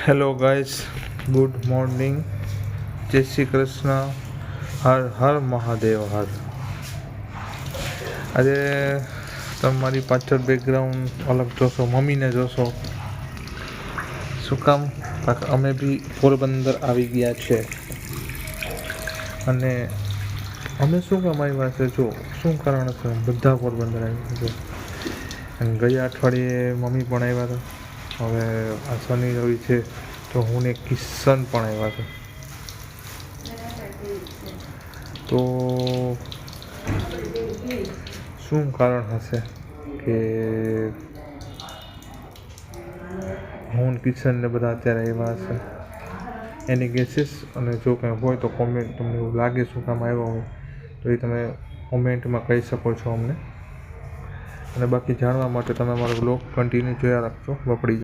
Hello guys, good morning, જય શ્રી કૃષ્ણ, હર હર મહાદેવ હર. આજે તમારી પાછળ બેકગ્રાઉન્ડ અલગ જોશો, મમ્મીને જોશો. શું કામ? અમે બી પોરબંદર આવી ગયા છે. અને અમે શું કામ આવ્યા છે, જો શું કારણ છે બધા પોરબંદર આવ્યા છે. અને ગયા અઠવાડિયે મમ્મી પણ આવ્યા હતા. હવે આ શનિ રવિ છે તો હું ને કિશન પણ આવ્યા છે. તો શું કારણ હશે કે હું કિશન ને બધા અત્યારે આવ્યા હશે? એની ગેસીસ, અને જો કંઈ હોય તો કોમેન્ટ, તમને એવું લાગે શું કામ આવ્યો હોય તો એ તમે કોમેન્ટમાં કહી શકો છો અમને. અને બાકી જાણવા માટે તમે મારો બ્લોગ કન્ટિન્યુ જોયા રાખજો. બપડી